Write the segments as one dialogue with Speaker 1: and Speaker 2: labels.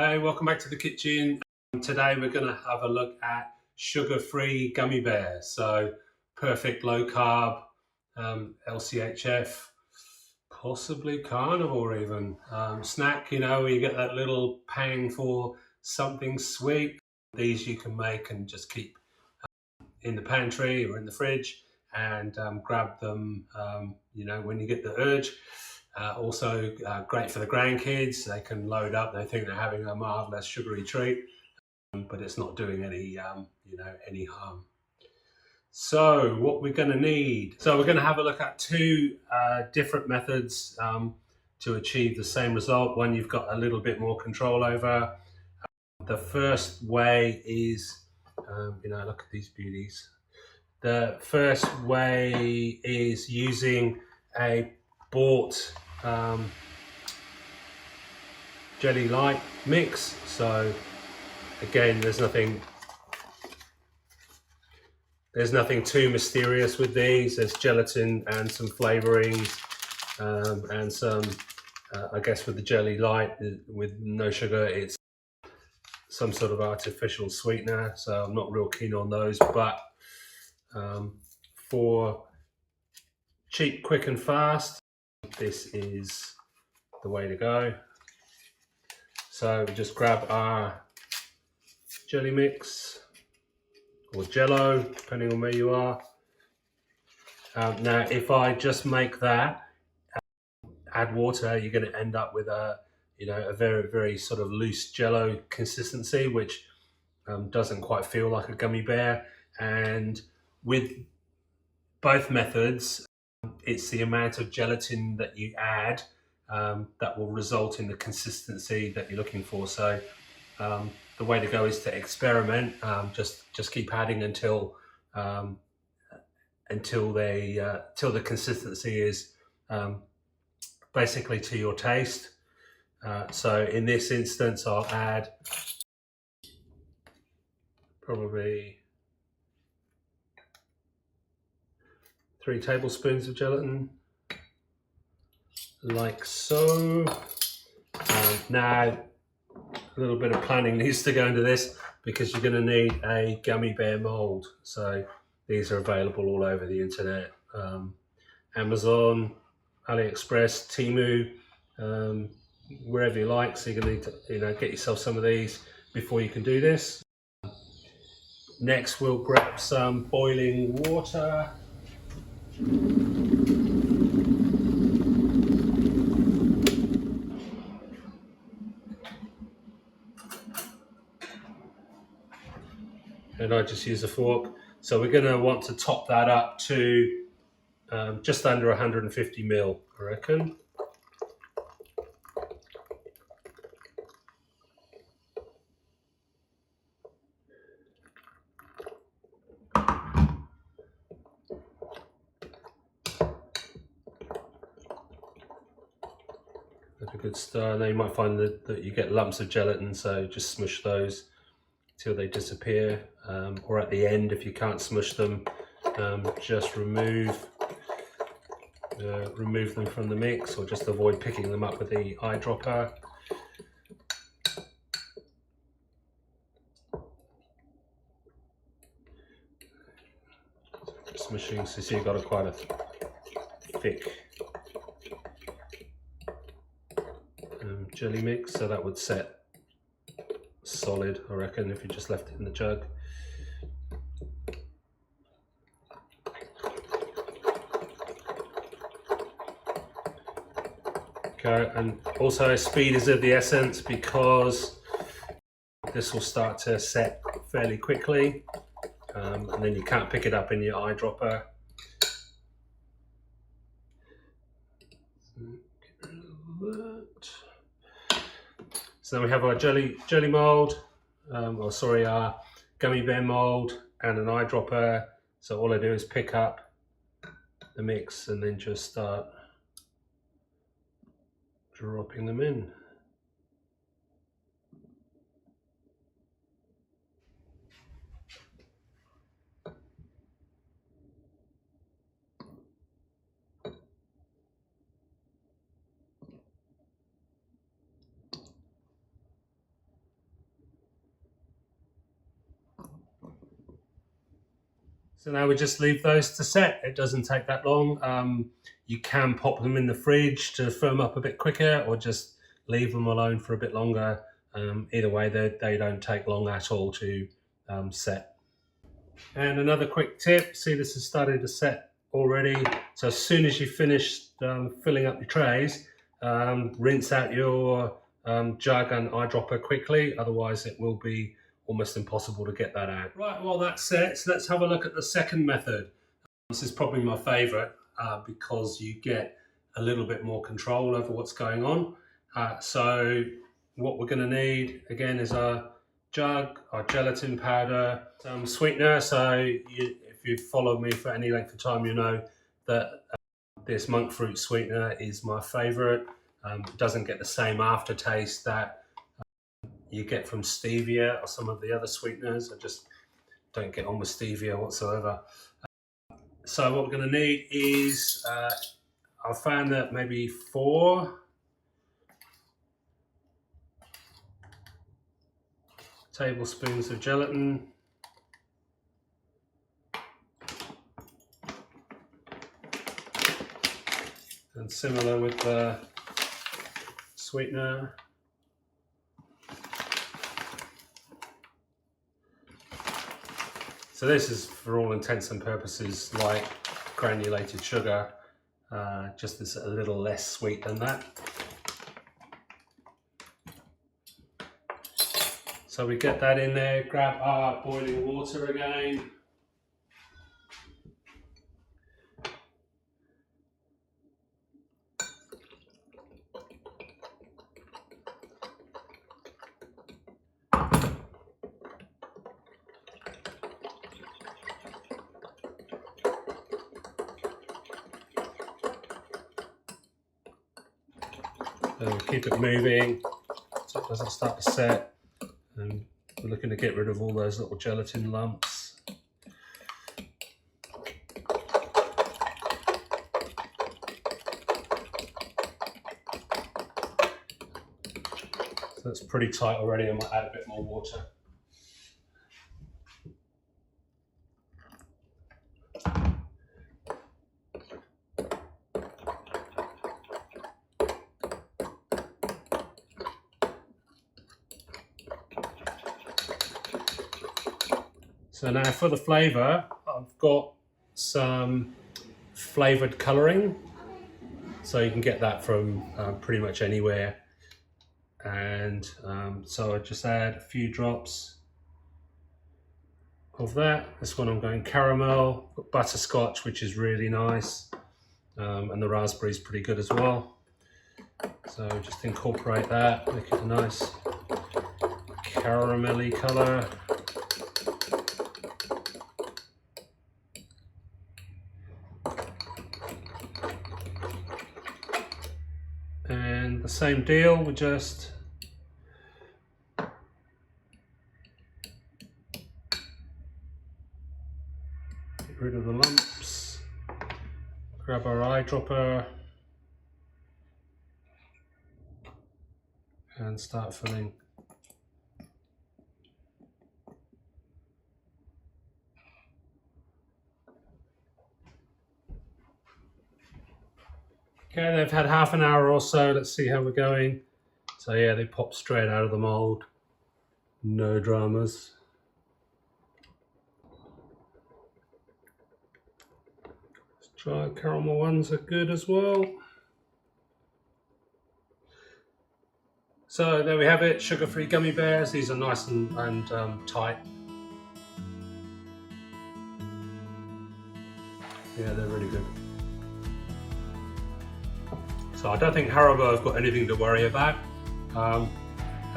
Speaker 1: Hey, welcome back to the kitchen. Today we're going to have a look at sugar-free gummy bears. So perfect low carb, LCHF, possibly carnivore even. Snack, where you get that little pang for something sweet. These you can make and just keep in the pantry or in the fridge and grab them, when you get the urge. Also great for the grandkids. They can load up. They think they're having a marvelous sugary treat, but it's not doing any harm. So what we're going to need. So we're going to have a look at two different methods to achieve the same result. One you've got a little bit more control over. The first way is, look at these beauties. The first way is using a bought jelly light mix. So again, there's nothing too mysterious with these. There's gelatin and some flavorings and some I guess with the jelly light with no sugar, it's some sort of artificial sweetener, so I'm not real keen on those. But for cheap, quick and fast, this is the way to go. So we just grab our jelly mix or jello, depending on where you are. Now, if I just make that, add water, you're going to end up with a very, very sort of loose jello consistency, which doesn't quite feel like a gummy bear. And with both methods, it's the amount of gelatin that you add that will result in the consistency that you're looking for. So the way to go is to experiment. Just keep adding until the consistency is basically to your taste. So in this instance, I'll add probably 3 tablespoons of gelatin, like so. Now, a little bit of planning needs to go into this because you're going to need a gummy bear mold. So these are available all over the internet, Amazon, AliExpress, Temu, wherever you like. So you're going to need to get yourself some of these before you can do this. Next, we'll grab some boiling water. And I just use a fork. So we're going to want to top that up to just under 150 ml, I reckon. That's a good start. Now you might find that you get lumps of gelatin, so just smush those till they disappear, or at the end, if you can't smush them, just remove them from the mix, or just avoid picking them up with the eyedropper. Smushing, so you've got quite a thick jelly mix, so that would set solid, I reckon, if you just left it in the jug. Okay, and also speed is of the essence because this will start to set fairly quickly, and then you can't pick it up in your eyedropper. So then we have our jelly mold, our gummy bear mold and an eyedropper. So all I do is pick up the mix and then just start dropping them in. So now we just leave those to set. It doesn't take that long. You can pop them in the fridge to firm up a bit quicker, or just leave them alone for a bit longer. Either way, they don't take long at all to set. And another quick tip, see this has started to set already. So as soon as you finish filling up your trays, rinse out your jug and eyedropper quickly, otherwise it will be almost impossible to get that out. Right, well that's set, so let's have a look at the second method. This is probably my favorite because you get a little bit more control over what's going on. So what we're going to need again is our jug, our gelatin powder, some sweetener. So if you've followed me for any length of time, you know that this monk fruit sweetener is my favorite. It doesn't get the same aftertaste that you get from stevia or some of the other sweeteners. I just don't get on with stevia whatsoever. So what we're going to need is, I found that maybe 4 tablespoons of gelatin, and similar with the sweetener. So this is, for all intents and purposes, like granulated sugar, just it's a little less sweet than that. So we get that in there, grab our boiling water again. And keep it moving so it doesn't start to set. And we're looking to get rid of all those little gelatin lumps. So that's pretty tight already. I might add a bit more water. So now for the flavour, I've got some flavoured colouring. So you can get that from pretty much anywhere. And so I just add a few drops of that. This one I'm going caramel, got butterscotch, which is really nice. And the raspberry is pretty good as well. So just incorporate that, make it a nice caramelly colour. And the same deal, we just get rid of the lumps, grab our eyedropper and start filling. Okay, they've had half an hour or so. Let's see how we're going. So yeah, they pop straight out of the mold. No dramas. Dry caramel ones are good as well. So there we have it, sugar-free gummy bears. These are nice and tight. Yeah, they're really good. So I don't think Haribo have got anything to worry about.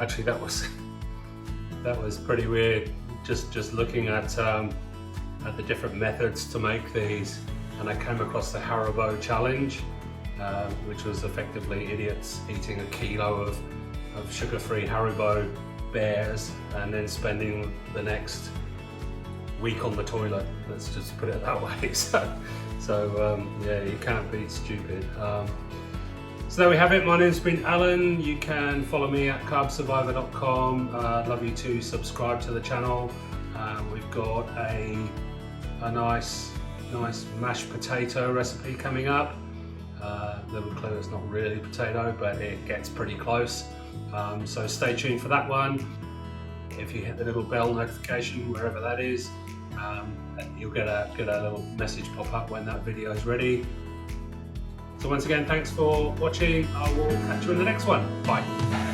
Speaker 1: Actually, that was pretty weird. Just looking at the different methods to make these, and I came across the Haribo challenge, which was effectively idiots eating a kilo of sugar-free Haribo bears and then spending the next week on the toilet. Let's just put it that way. So yeah, you can't beat stupid. So there we have it. My name's been Alan. You can follow me at carbsurvivor.com. I'd love you to subscribe to the channel. We've got a a nice mashed potato recipe coming up. Little clue, it's not really potato, but it gets pretty close. So stay tuned for that one. If you hit the little bell notification, wherever that is, you'll get a little message pop up when that video is ready. So once again, thanks for watching. I will catch you in the next one. Bye.